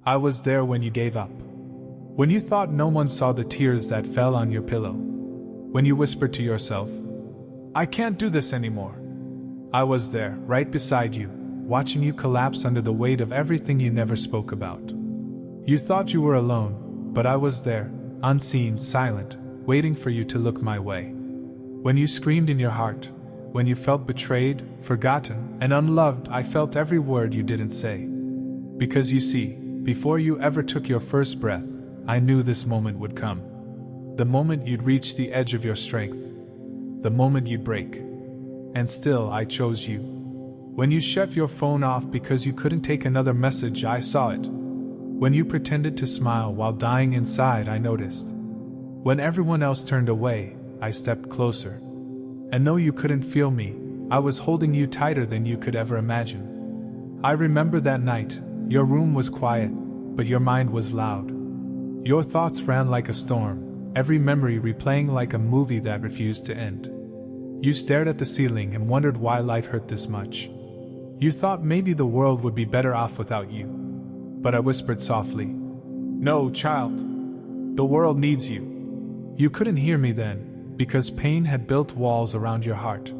I was there when you gave up. When you thought no one saw the tears that fell on your pillow. When you whispered to yourself, "I can't do this anymore." I was there, right beside you, watching you collapse under the weight of everything you never spoke about. You thought you were alone, but I was there, unseen, silent, waiting for you to look my way. When you screamed in your heart, when you felt betrayed, forgotten, and unloved, I felt every word you didn't say. Because you see, before you ever took your first breath, I knew this moment would come. The moment you'd reach the edge of your strength. The moment you'd break. And still, I chose you. When you shut your phone off because you couldn't take another message, I saw it. When you pretended to smile while dying inside, I noticed. When everyone else turned away, I stepped closer. And though you couldn't feel me, I was holding you tighter than you could ever imagine. I remember that night. Your room was quiet, but your mind was loud. Your thoughts ran like a storm, every memory replaying like a movie that refused to end. You stared at the ceiling and wondered why life hurt this much. You thought maybe the world would be better off without you. But I whispered softly, "No, child. The world needs you." You couldn't hear me then, because pain had built walls around your heart.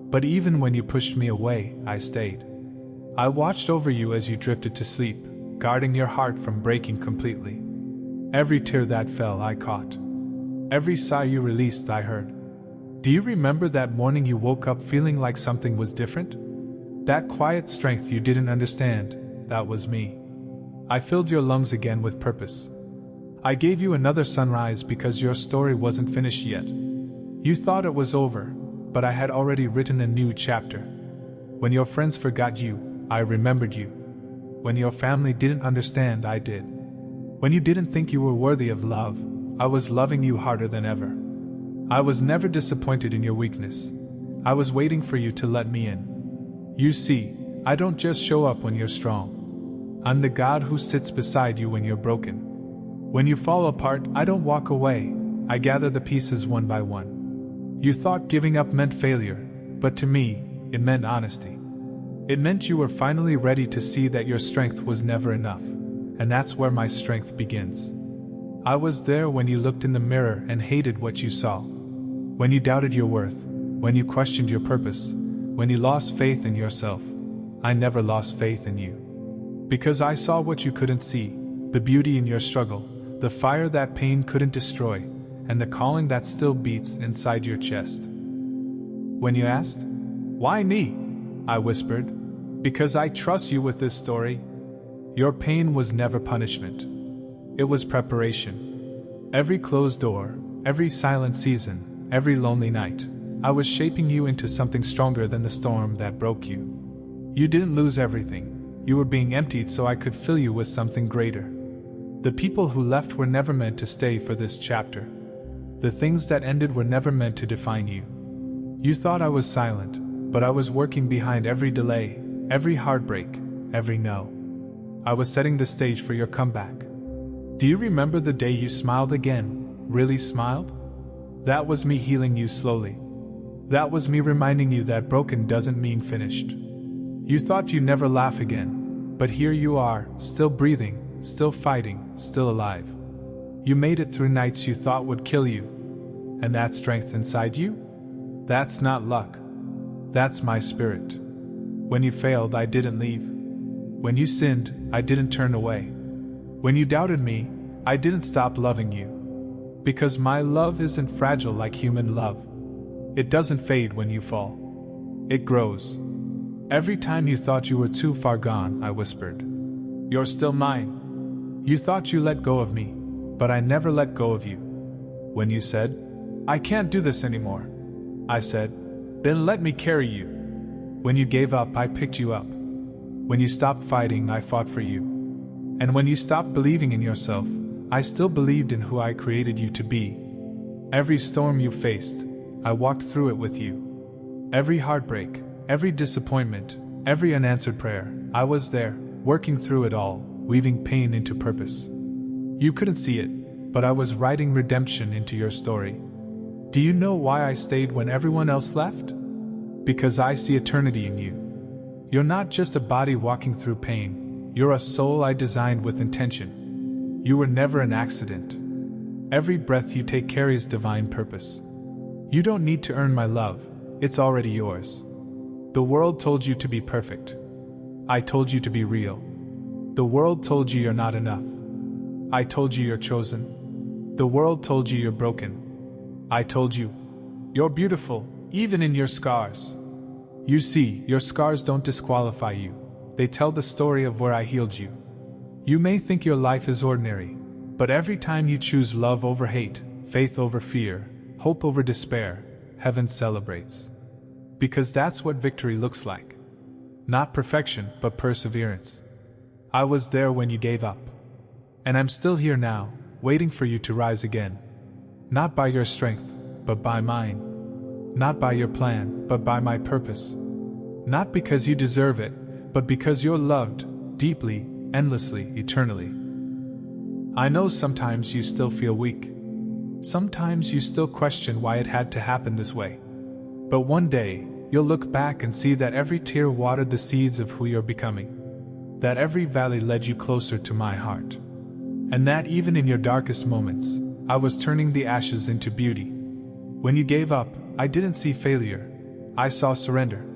But even when you pushed me away, I stayed. I watched over you as you drifted to sleep, guarding your heart from breaking completely. Every tear that fell, I caught. Every sigh you released, I heard. Do you remember that morning you woke up feeling like something was different? That quiet strength you didn't understand, that was me. I filled your lungs again with purpose. I gave you another sunrise because your story wasn't finished yet. You thought it was over, but I had already written a new chapter. When your friends forgot you, I remembered you. When your family didn't understand, I did. When you didn't think you were worthy of love, I was loving you harder than ever. I was never disappointed in your weakness. I was waiting for you to let me in. You see, I don't just show up when you're strong. I'm the God who sits beside you when you're broken. When you fall apart, I don't walk away. I gather the pieces one by one. You thought giving up meant failure, but to me, it meant honesty. It meant you were finally ready to see that your strength was never enough, and that's where my strength begins. I was there when you looked in the mirror and hated what you saw. When you doubted your worth, when you questioned your purpose, when you lost faith in yourself. I never lost faith in you. Because I saw what you couldn't see, the beauty in your struggle, the fire that pain couldn't destroy, and the calling that still beats inside your chest. When you asked, "Why me?" I whispered, "Because I trust you with this story." Your pain was never punishment. It was preparation. Every closed door, every silent season, every lonely night, I was shaping you into something stronger than the storm that broke you. You didn't lose everything. You were being emptied so I could fill you with something greater. The people who left were never meant to stay for this chapter. The things that ended were never meant to define you. You thought I was silent, but I was working behind every delay, every heartbreak, every no. I was setting the stage for your comeback. Do you remember the day you smiled again, really smiled? That was me healing you slowly. That was me reminding you that broken doesn't mean finished. You thought you'd never laugh again, but here you are, still breathing, still fighting, still alive. You made it through nights you thought would kill you. And that strength inside you? That's not luck. That's my spirit. When you failed, I didn't leave. When you sinned, I didn't turn away. When you doubted me, I didn't stop loving you. Because my love isn't fragile like human love. It doesn't fade when you fall. It grows. Every time you thought you were too far gone, I whispered, "You're still mine." You thought you let go of me, but I never let go of you. When you said, "I can't do this anymore," I said, "Then let me carry you." When you gave up, I picked you up. When you stopped fighting, I fought for you. And when you stopped believing in yourself, I still believed in who I created you to be. Every storm you faced, I walked through it with you. Every heartbreak, every disappointment, every unanswered prayer, I was there, working through it all, weaving pain into purpose. You couldn't see it, but I was writing redemption into your story. Do you know why I stayed when everyone else left? Because I see eternity in you. You're not just a body walking through pain, You're a soul I designed with intention. You were never an accident. Every breath you take carries divine purpose. You don't need to earn my love, it's already yours. The world told you to be perfect. I told you to be real. The world told you you're not enough. I told you you're chosen. The world told you you're broken. I told you you're beautiful, even in your scars. You see, your scars don't disqualify you. They tell the story of where I healed you. You may think your life is ordinary, but every time you choose love over hate, faith over fear, hope over despair, heaven celebrates. Because that's what victory looks like. Not perfection, but perseverance. I was there when you gave up. And I'm still here now, waiting for you to rise again. Not by your strength, but by mine. Not by your plan, but by my purpose. Not because you deserve it, but because you're loved, deeply, endlessly, eternally. I know sometimes you still feel weak. Sometimes you still question why it had to happen this way. But one day, you'll look back and see that every tear watered the seeds of who you're becoming. That every valley led you closer to my heart. And that even in your darkest moments, I was turning the ashes into beauty. When you gave up, I didn't see failure. I saw surrender.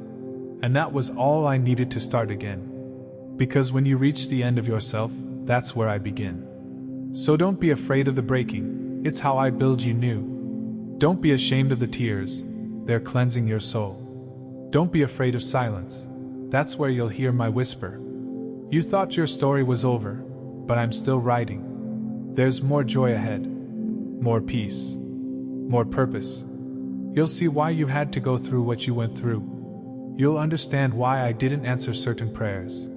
And that was all I needed to start again. Because when you reach the end of yourself, that's where I begin. So don't be afraid of the breaking, it's how I build you new. Don't be ashamed of the tears, they're cleansing your soul. Don't be afraid of silence, that's where you'll hear my whisper. You thought your story was over, but I'm still writing. There's more joy ahead, more peace, more purpose. You'll see why you had to go through what you went through. You'll understand why I didn't answer certain prayers.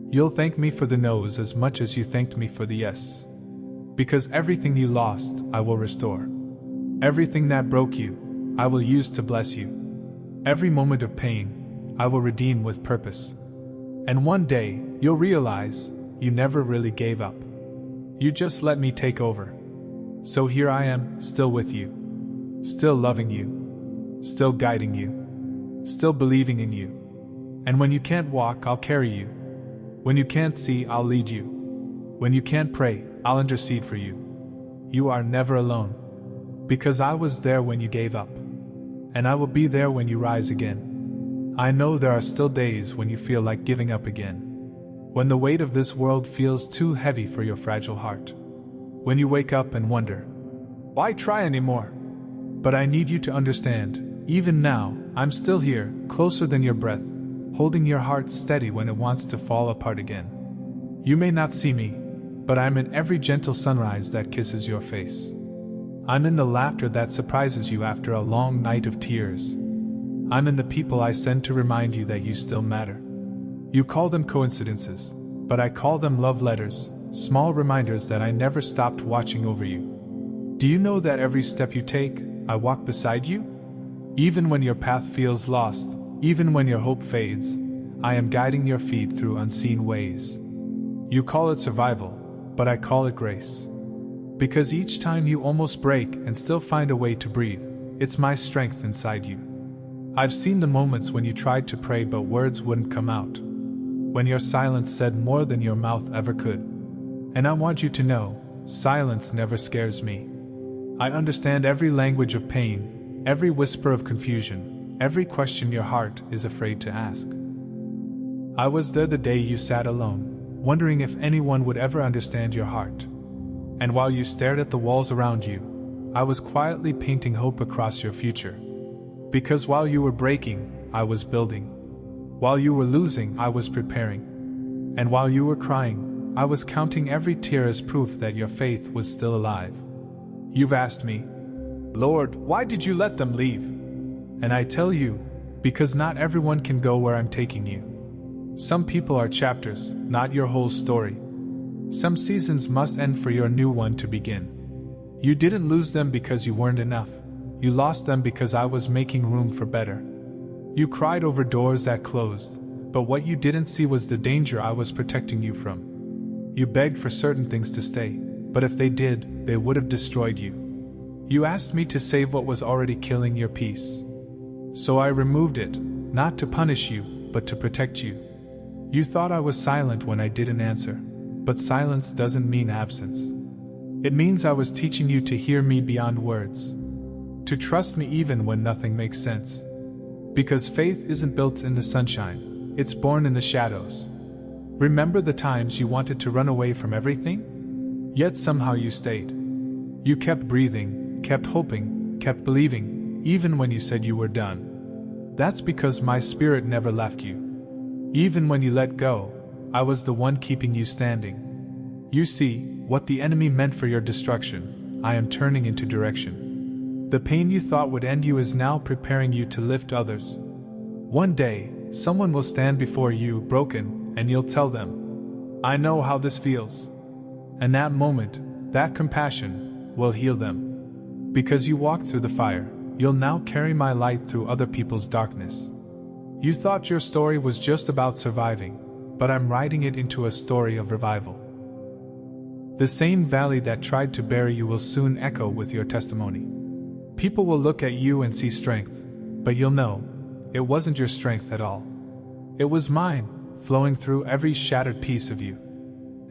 You'll thank me for the no's as much as you thanked me for the yes. Because everything you lost, I will restore. Everything that broke you, I will use to bless you. Every moment of pain, I will redeem with purpose. And one day, you'll realize, you never really gave up. You just let me take over. So here I am, still with you. Still loving you. Still guiding you. Still believing in you. And when you can't walk, I'll carry you. When you can't see, I'll lead you. When you can't pray, I'll intercede for you. You are never alone. Because I was there when you gave up. And I will be there when you rise again. I know there are still days when you feel like giving up again. When the weight of this world feels too heavy for your fragile heart. When you wake up and wonder, why try anymore? But I need you to understand, even now, I'm still here, closer than your breath, holding your heart steady when it wants to fall apart again. You may not see me, but I'm in every gentle sunrise that kisses your face. I'm in the laughter that surprises you after a long night of tears. I'm in the people I send to remind you that you still matter. You call them coincidences, but I call them love letters, small reminders that I never stopped watching over you. Do you know that every step you take, I walk beside you? Even when your path feels lost, even when your hope fades, I am guiding your feet through unseen ways. You call it survival, but I call it grace. Because each time you almost break and still find a way to breathe, it's my strength inside you. I've seen the moments when you tried to pray but words wouldn't come out. When your silence said more than your mouth ever could. And I want you to know, silence never scares me. I understand every language of pain, every whisper of confusion, every question your heart is afraid to ask. I was there the day you sat alone, wondering if anyone would ever understand your heart. And while you stared at the walls around you, I was quietly painting hope across your future. Because while you were breaking, I was building. While you were losing, I was preparing. And while you were crying, I was counting every tear as proof that your faith was still alive. You've asked me, Lord, why did you let them leave? And I tell you, because not everyone can go where I'm taking you. Some people are chapters, not your whole story. Some seasons must end for your new one to begin. You didn't lose them because you weren't enough. You lost them because I was making room for better. You cried over doors that closed, but what you didn't see was the danger I was protecting you from. You begged for certain things to stay, but if they did, they would have destroyed you. You asked me to save what was already killing your peace. So I removed it, not to punish you, but to protect you. You thought I was silent when I didn't answer, but silence doesn't mean absence. It means I was teaching you to hear me beyond words, to trust me even when nothing makes sense. Because faith isn't built in the sunshine, it's born in the shadows. Remember the times you wanted to run away from everything? Yet somehow you stayed. You kept breathing, kept hoping, kept believing, even when you said you were done. That's because my spirit never left you. Even when you let go, I was the one keeping you standing. You see, what the enemy meant for your destruction, I am turning into direction. The pain you thought would end you is now preparing you to lift others. One day, someone will stand before you, broken, and you'll tell them, I know how this feels. And that moment, that compassion, will heal them. Because you walked through the fire, you'll now carry my light through other people's darkness. You thought your story was just about surviving, but I'm writing it into a story of revival. The same valley that tried to bury you will soon echo with your testimony. People will look at you and see strength, but you'll know, it wasn't your strength at all. It was mine, flowing through every shattered piece of you.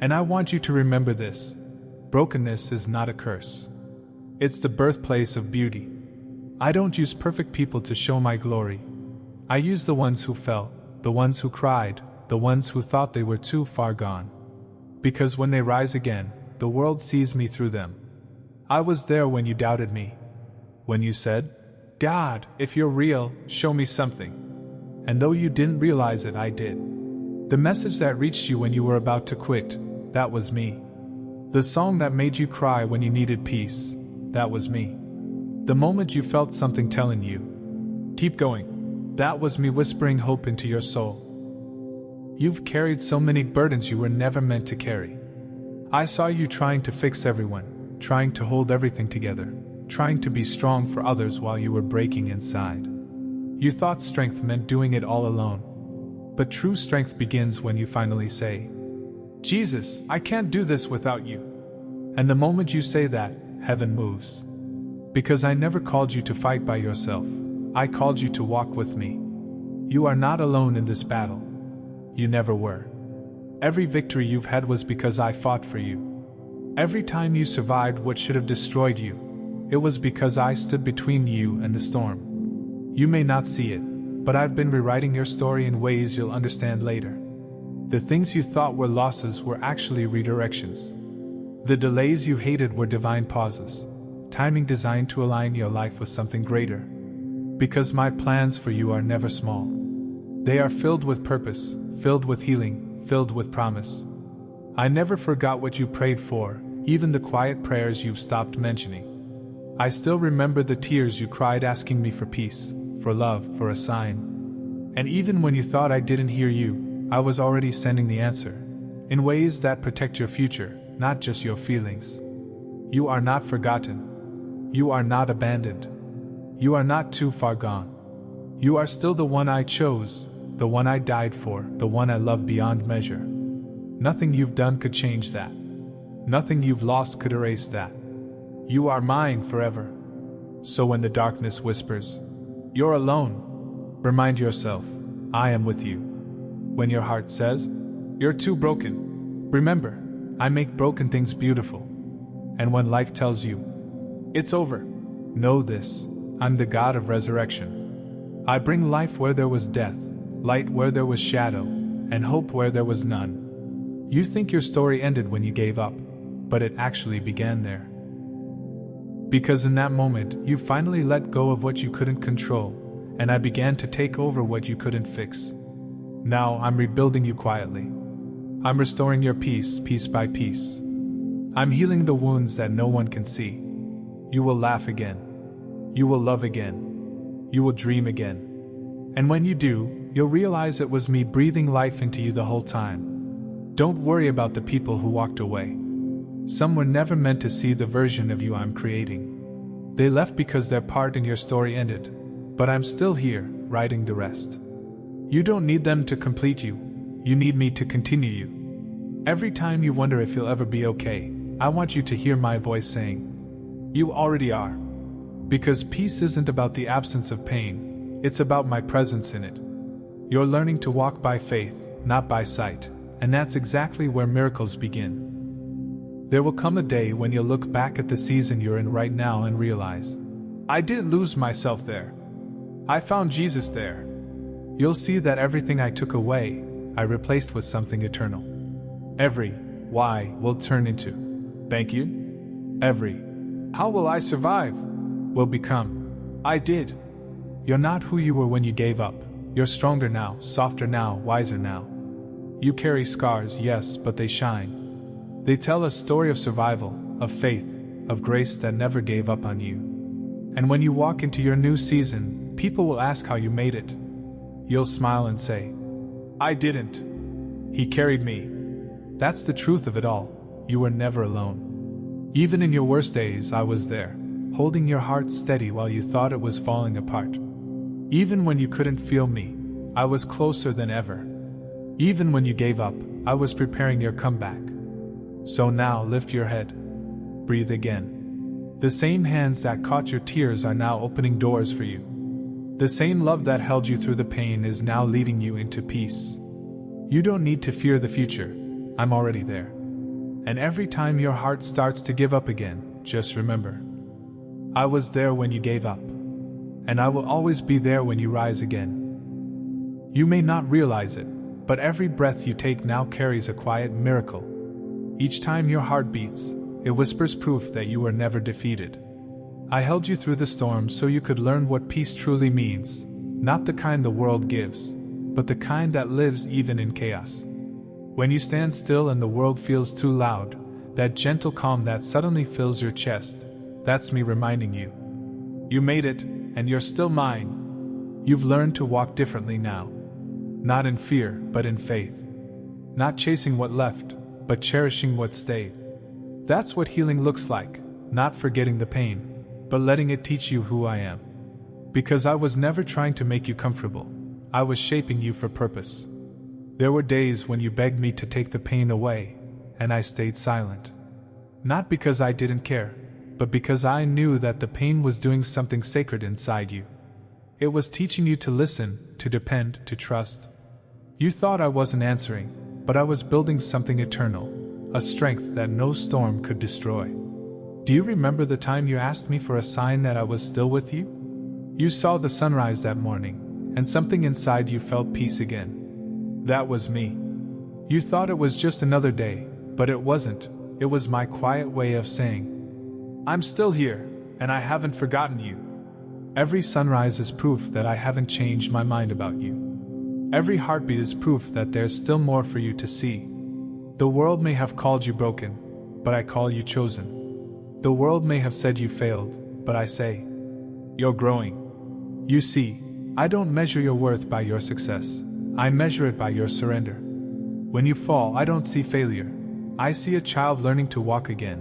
And I want you to remember this: brokenness is not a curse. It's the birthplace of beauty. I don't use perfect people to show my glory. I use the ones who fell, the ones who cried, the ones who thought they were too far gone. Because when they rise again, the world sees me through them. I was there when you doubted me. When you said, God, if you're real, show me something. And though you didn't realize it, I did. The message that reached you when you were about to quit, that was me. The song that made you cry when you needed peace, that was me. The moment you felt something telling you, keep going, that was me whispering hope into your soul. You've carried so many burdens you were never meant to carry. I saw you trying to fix everyone, trying to hold everything together, trying to be strong for others while you were breaking inside. You thought strength meant doing it all alone. But true strength begins when you finally say, Jesus, I can't do this without you. And the moment you say that, heaven moves. Because I never called you to fight by yourself. I called you to walk with me. You are not alone in this battle. You never were. Every victory you've had was because I fought for you. Every time you survived what should have destroyed you, it was because I stood between you and the storm. You may not see it, but I've been rewriting your story in ways you'll understand later. The things you thought were losses were actually redirections. The delays you hated were divine pauses, timing designed to align your life with something greater. Because my plans for you are never small. They are filled with purpose, filled with healing, filled with promise. I never forgot what you prayed for, even the quiet prayers you've stopped mentioning. I still remember the tears you cried asking me for peace, for love, for a sign. And even when you thought I didn't hear you, I was already sending the answer, in ways that protect your future, not just your feelings. You are not forgotten. You are not abandoned. You are not too far gone. You are still the one I chose, the one I died for, the one I love beyond measure. Nothing you've done could change that. Nothing you've lost could erase that. You are mine forever. So when the darkness whispers, you're alone, remind yourself, I am with you. When your heart says, you're too broken, remember, I make broken things beautiful. And when life tells you, it's over, know this, I'm the God of resurrection. I bring life where there was death, light where there was shadow, and hope where there was none. You think your story ended when you gave up, but it actually began there. Because in that moment, you finally let go of what you couldn't control, and I began to take over what you couldn't fix. Now I'm rebuilding you quietly. I'm restoring your peace, piece by piece. I'm healing the wounds that no one can see. You will laugh again. You will love again. You will dream again. And when you do, you'll realize it was me breathing life into you the whole time. Don't worry about the people who walked away. Some were never meant to see the version of you I'm creating. They left because their part in your story ended, but I'm still here, writing the rest. You don't need them to complete you. You need me to continue you. Every time you wonder if you'll ever be okay, I want you to hear my voice saying, you already are. Because peace isn't about the absence of pain, it's about my presence in it. You're learning to walk by faith, not by sight, and that's exactly where miracles begin. There will come a day when you'll look back at the season you're in right now and realize, I didn't lose myself there. I found Jesus there. You'll see that everything I took away, I replaced with something eternal. Every why will turn into thank you. Every how will I survive will become I did. You're not who you were when you gave up. You're stronger now, softer now, wiser now. You carry scars, yes, but they shine. They tell a story of survival, of faith, of grace that never gave up on you. And when you walk into your new season, people will ask how you made it. You'll smile and say, I didn't. He carried me. That's the truth of it all. You were never alone. Even in your worst days, I was there, holding your heart steady while you thought it was falling apart. Even when you couldn't feel me, I was closer than ever. Even when you gave up, I was preparing your comeback. So now lift your head. Breathe again. The same hands that caught your tears are now opening doors for you. The same love that held you through the pain is now leading you into peace. You don't need to fear the future. I'm already there. And every time your heart starts to give up again, just remember, I was there when you gave up. And I will always be there when you rise again. You may not realize it, but every breath you take now carries a quiet miracle. Each time your heart beats, it whispers proof that you were never defeated. I held you through the storm so you could learn what peace truly means, not the kind the world gives, but the kind that lives even in chaos. When you stand still and the world feels too loud, that gentle calm that suddenly fills your chest, that's me reminding you. You made it, and you're still mine. You've learned to walk differently now. Not in fear, but in faith. Not chasing what left, but cherishing what stayed. That's what healing looks like, not forgetting the pain, but letting it teach you who I am. Because I was never trying to make you comfortable. I was shaping you for purpose. There were days when you begged me to take the pain away, and I stayed silent. Not because I didn't care, but because I knew that the pain was doing something sacred inside you. It was teaching you to listen, to depend, to trust. You thought I wasn't answering, but I was building something eternal, a strength that no storm could destroy. Do you remember the time you asked me for a sign that I was still with you? You saw the sunrise that morning, and something inside you felt peace again. That was me. You thought it was just another day, but it wasn't. It was my quiet way of saying, I'm still here, and I haven't forgotten you. Every sunrise is proof that I haven't changed my mind about you. Every heartbeat is proof that there's still more for you to see. The world may have called you broken, but I call you chosen. The world may have said you failed, but I say, you're growing. You see, I don't measure your worth by your success. I measure it by your surrender. When you fall, I don't see failure. I see a child learning to walk again.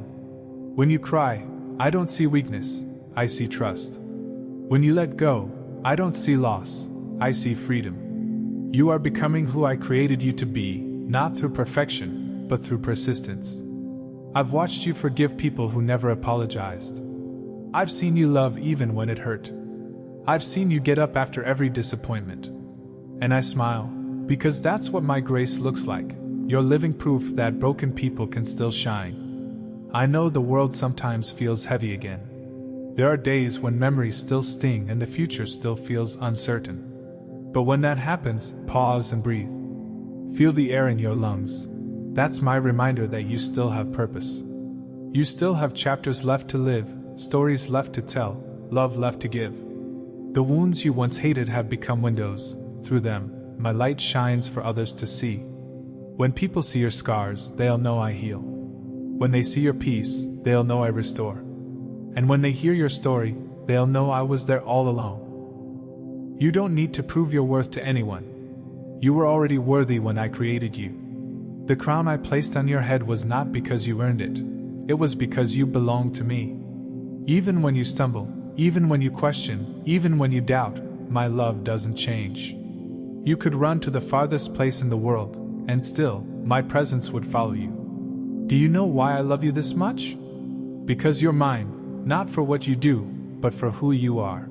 When you cry, I don't see weakness. I see trust. When you let go, I don't see loss. I see freedom. You are becoming who I created you to be, not through perfection, but through persistence. I've watched you forgive people who never apologized. I've seen you love even when it hurt. I've seen you get up after every disappointment. And I smile, because that's what my grace looks like. You're living proof that broken people can still shine. I know the world sometimes feels heavy again. There are days when memories still sting and the future still feels uncertain. But when that happens, pause and breathe. Feel the air in your lungs. That's my reminder that you still have purpose. You still have chapters left to live, stories left to tell, love left to give. The wounds you once hated have become windows. Through them, my light shines for others to see. When people see your scars, they'll know I heal. When they see your peace, they'll know I restore. And when they hear your story, they'll know I was there all along. You don't need to prove your worth to anyone. You were already worthy when I created you. The crown I placed on your head was not because you earned it. It was because you belonged to me. Even when you stumble, even when you question, even when you doubt, my love doesn't change. You could run to the farthest place in the world, and still, my presence would follow you. Do you know why I love you this much? Because you're mine, not for what you do, but for who you are.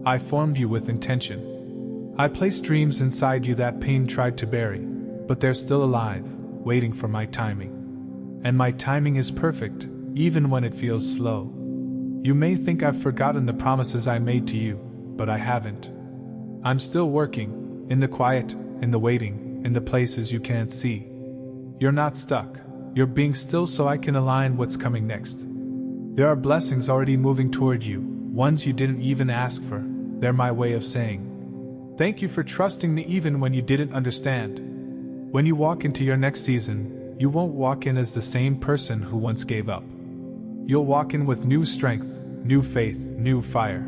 I formed you with intention. I placed dreams inside you that pain tried to bury. but they're still alive, waiting for my timing. And my timing is perfect, even when it feels slow. You may think I've forgotten the promises I made to you, but I haven't. I'm still working, in the quiet, in the waiting, in the places you can't see. You're not stuck. You're being still so I can align what's coming next. There are blessings already moving toward you, ones you didn't even ask for. They're my way of saying, thank you for trusting me even when you didn't understand. When you walk into your next season, you won't walk in as the same person who once gave up. You'll walk in with new strength, new faith, new fire.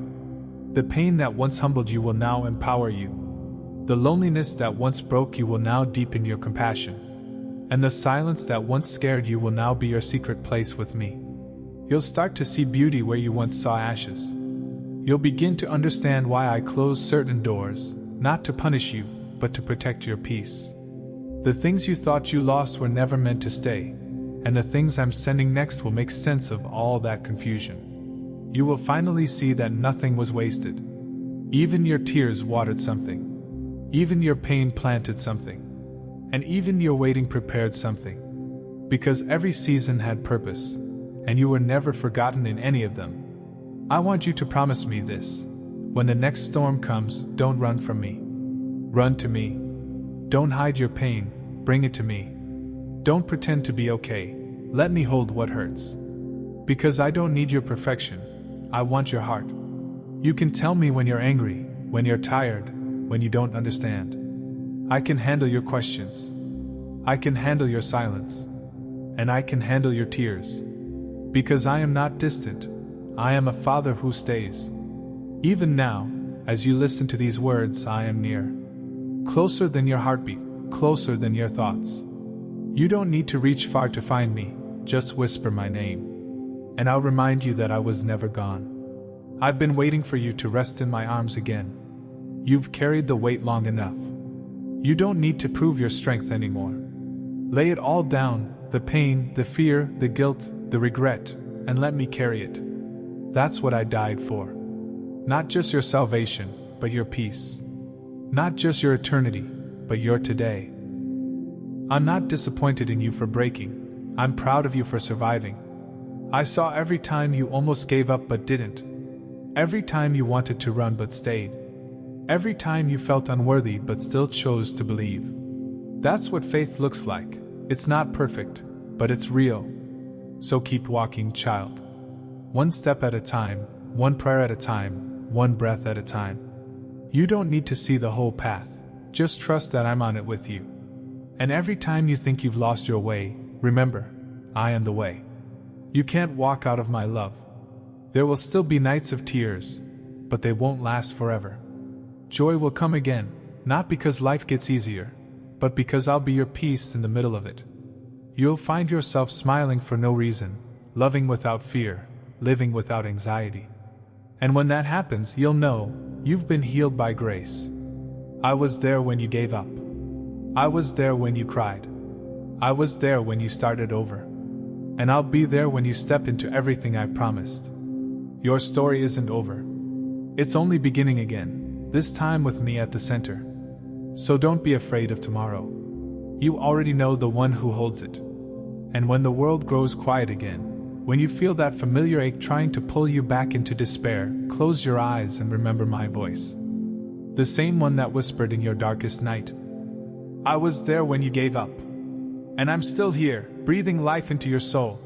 The pain that once humbled you will now empower you. The loneliness that once broke you will now deepen your compassion. And the silence that once scared you will now be your secret place with me. You'll start to see beauty where you once saw ashes. You'll begin to understand why I closed certain doors, not to punish you, but to protect your peace. The things you thought you lost were never meant to stay, and the things I'm sending next will make sense of all that confusion. You will finally see that nothing was wasted. Even your tears watered something. Even your pain planted something. And even your waiting prepared something. Because every season had purpose, and you were never forgotten in any of them. I want you to promise me this. When the next storm comes, don't run from me. Run to me. Don't hide your pain, bring it to me. Don't pretend to be okay, let me hold what hurts. Because I don't need your perfection, I want your heart. You can tell me when you're angry, when you're tired, when you don't understand. I can handle your questions. I can handle your silence. And I can handle your tears. Because I am not distant. I am a father who stays. Even now, as you listen to these words, I am near. Closer than your heartbeat, closer than your thoughts. You don't need to reach far to find me, just whisper my name. And I'll remind you that I was never gone. I've been waiting for you to rest in my arms again. You've carried the weight long enough. You don't need to prove your strength anymore. Lay it all down, the pain, the fear, the guilt, the regret, and let me carry it. That's what I died for. Not just your salvation, but your peace. Not just your eternity, but your today. I'm not disappointed in you for breaking. I'm proud of you for surviving. I saw every time you almost gave up but didn't. Every time you wanted to run but stayed. Every time you felt unworthy but still chose to believe. That's what faith looks like. It's not perfect, but it's real. So keep walking, child. One step at a time, one prayer at a time, one breath at a time. You don't need to see the whole path, just trust that I'm on it with you. And every time you think you've lost your way, remember, I am the way. You can't walk out of my love. There will still be nights of tears, but they won't last forever. Joy will come again, not because life gets easier, but because I'll be your peace in the middle of it. You'll find yourself smiling for no reason, loving without fear, living without anxiety. And when that happens, you'll know you've been healed by grace. I was there when you gave up. I was there when you cried. I was there when you started over. And I'll be there when you step into everything I promised. Your story isn't over. It's only beginning again. This time with me at the center. So don't be afraid of tomorrow. You already know the one who holds it. And when the world grows quiet again, when you feel that familiar ache trying to pull you back into despair, close your eyes and remember my voice. The same one that whispered in your darkest night. I was there when you gave up. And I'm still here, breathing life into your soul.